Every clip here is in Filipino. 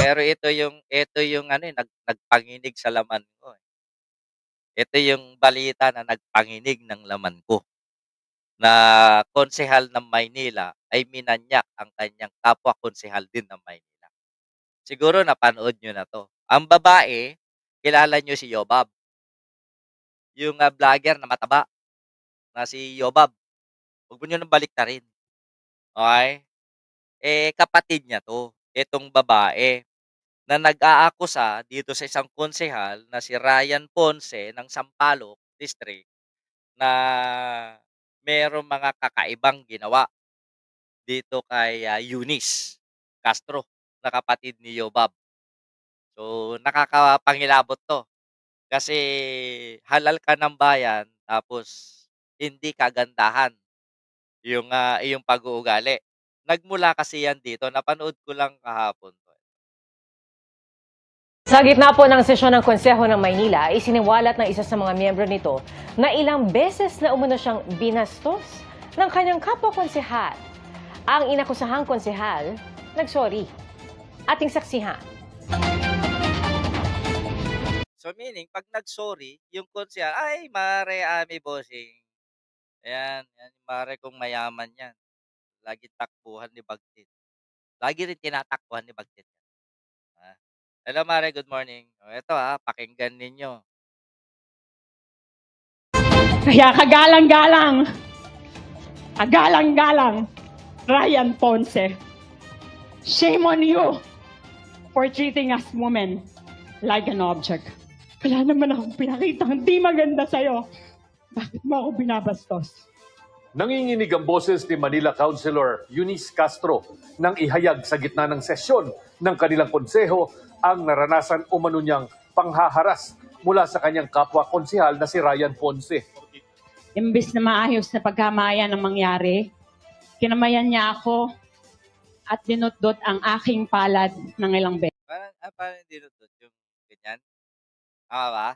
Pero ito yung ano, nagpanginig sa laman ko, eh. Ito yung balita na nagpanginig ng laman ko, na konsehal ng Maynila ay minanyak ang kanyang kapwa konsehal din ng Maynila. Siguro napanood niyo na 'to. Ang babae, kilala niyo si Yobab, yung, vlogger na mataba na si Yobab. Huwag mo niyo ng baliktarin, okey? Eh, kapatid niya 'to, itong babae na nag-aakusa dito sa isang konsehal na si Ryan Ponce ng Sampaloc District na merong mga kakaibang ginawa dito kay, Eunice Castro na kapatid ni Yobab. So, nakakapangilabot 'to kasi halal ka ng bayan tapos hindi kagandahan yung, iyong pag-uugali. Nagmula kasi yan dito, napanood ko lang kahapon 'to. Sa gitna po ng sesyon ng Konseho ng Maynila, isiniwalat ng isa sa mga miyembro nito na ilang beses na umano siyang binastos ng kanyang kapwa konsehal. Ang inakusahang konsehal, nagsorry. Ating saksihan. So meaning 'pag nag-sorry yung konsehal, "Ay mare, bossing." Ayan, 'yan mare kong mayaman 'yan. Laging takbuhan ni Bagtit. Lagi rin tinatakbuhan ni Bagtit 'yan. Ah, hello mare, good morning. Oh, eto, pakinggan ninyo. Kaya kagalang-galang, Ryan Ponce. Shame on you for treating us women like an object. Wala naman akong pinakita hindi maganda sa'yo. Bakit mo ako binabastos? Nanginginig ang boses ni Manila Councilor Eunice Castro nang ihayag sa gitna ng sesyon ng kanilang konseho ang naranasan umano niyang panghaharas mula sa kanyang kapwa konsehal na si Ryan Ponce. Imbis na maayos na pagkamayan ang mangyari, kinamayan niya ako at dinutdot ang aking palad ng ilang beses. Parang dinudot yung ganyan? Tama ba?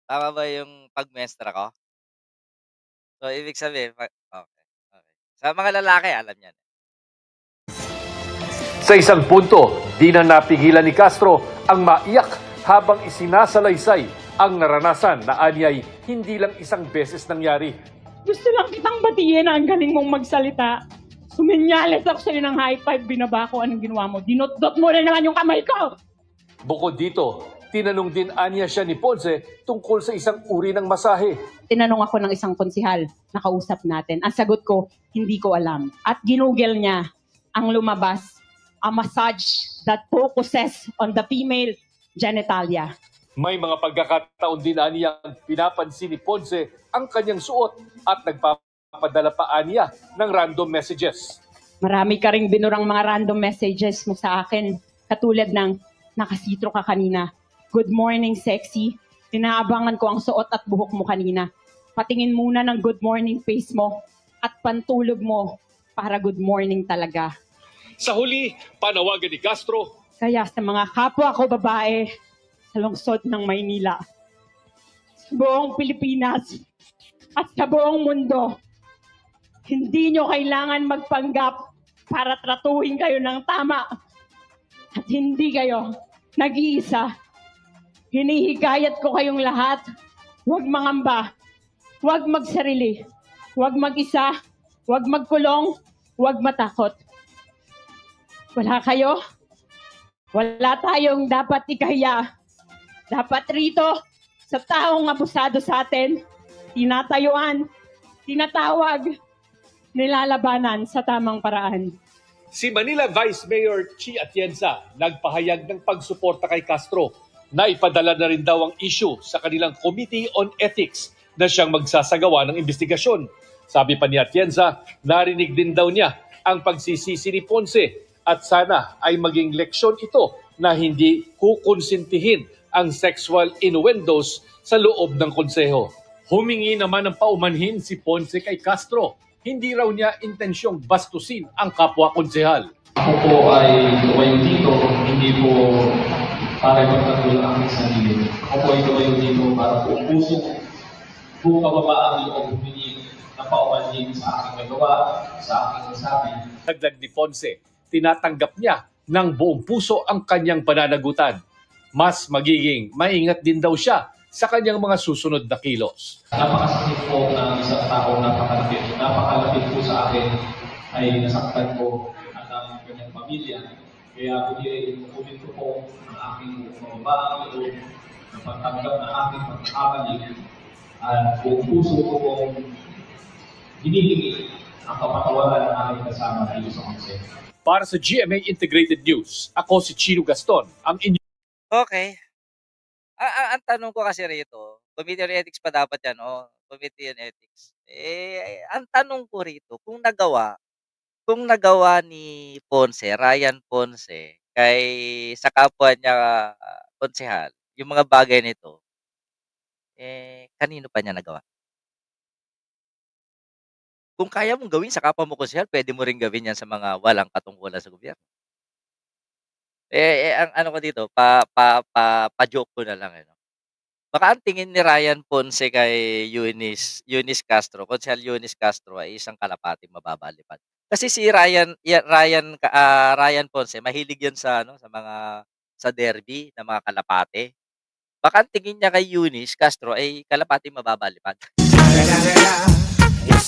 Tama ba yung pagmuestra ko? So, ibig sabihin okey, okey. Sa mga lalaki alam niyan. Sa isang punto, di na napigilan ni Castro ang maiyak habang isinasalaysay ang naranasan na anyay hindi lang isang beses nangyari. Gusto lang kitang batiin na ang galing mong magsalita. Suminyales ako sa'yo ng high five, binaba ko anong ginawa mo. Dinot-dot mo na naman yung kamay ko! Bukod dito, tinanong din anya siya ni Ponce tungkol sa isang uri ng masahe. Tinanong ako ng isang konsihal na kausap natin. Ang sagot ko, hindi ko alam. At ginugel niya ang lumabas, a massage that focuses on the female genitalia. May mga pagkakataon din aniyang pinapansin ni Ponce ang kanyang suot at nagpapadala pa aniya ng random messages. Marami ka ring binurang mga random messages mo sa akin. Katulad ng, nakasitro ka kanina. Good morning, sexy. Inaabangan ko ang suot at buhok mo kanina. Patingin muna ng good morning face mo at pantulog mo para good morning talaga. Sa huli, panawagan ni Castro. Kaya sa mga kapwa ko babae sa lungsod ng Maynila, sa buong Pilipinas at sa buong mundo, hindi nyo kailangan magpanggap para tratuhin kayo ng tama at hindi kayo nag-iisa. Hinihikayat ko kayong lahat, huwag mangamba, huwag magsarili, huwag mag-isa, huwag magkulong, huwag matakot. Wala kayo, wala tayong dapat ikahiya. Dapat rito, sa taong abusado sa atin, tinatayuan, tinatawag, nilalabanan sa tamang paraan. Si Manila Vice Mayor Chi Atienza nagpahayag ng pagsuporta kay Castro na ipadala na rin daw ang issue sa kanilang Committee on Ethics na siyang magsasagawa ng investigasyon. Sabi pa ni Atienza, narinig din daw niya ang pagsisisi ni Ponce at sana ay maging leksyon ito na hindi kukonsintihin ang sexual innuendos sa loob ng konseho. Humingi naman ng paumanhin si Ponce kay Castro. Hindi raw niya intensyong bastusin ang kapwa konsehal. Ako po ay tumayo dito, hindi po para ipagtanggol ang aking sarili. Ako po ay tumayo dito para po puso, buong kababaan loob humingi ng paumanhin sa aking nagawa, sa aking nasabi. Dagdag ni Ponce, tinatanggap niya ng buong puso ang kanyang pananagutan. Mas magiging maingat din daw siya sa kanyang mga susunod na kilos. Napakasakit po ng isang tao napakalapit po sa akin ay nasaktan ko at ang kanyang pamilya. Kaya ulit ko po ang aking pamabaan ito na pagtanggap na aking pagkakamali at buong puso ko pong hinihingi ang kapatawaran ng aking kasama dito sa konseho. Para sa GMA Integrated News, ako si Chino Gaston, ang inyong Okay. Ang tanong ko kasi rito, Committee on Ethics pa dapat yan, Committee on Ethics. Ang tanong ko rito, kung nagawa ni Ponce, Ryan Ponce, sa kapwa niya konsehal, yung mga bagay nito, kanino pa niya nagawa? Kung kaya mong gawin sa kapwa mo konsehal, pwede mo rin gawin yan sa mga walang katungkulan sa gobyerno. Ang ano ko dito, pa-joke ko na lang, no? Baka ang tingin ni Ryan Ponce kay Eunice Castro, Konsehal Eunice Castro ay isang kalapating mababalipad. Kasi si Ryan Ponce mahilig 'yan sa sa derby ng mga kalapate. Baka ang tingin niya kay Eunice Castro ay kalapating mababalipad.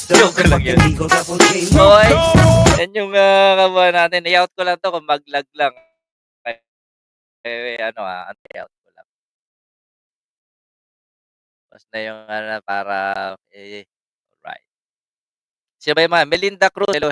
Joke lang yun. Okay. Yan yung kabuhan natin. I-out ko lang to kung mag-lag lang. Anti-out ko lang. Tapos na yung para alright. Sino ba yung mga? Melinda Cruz. Hello,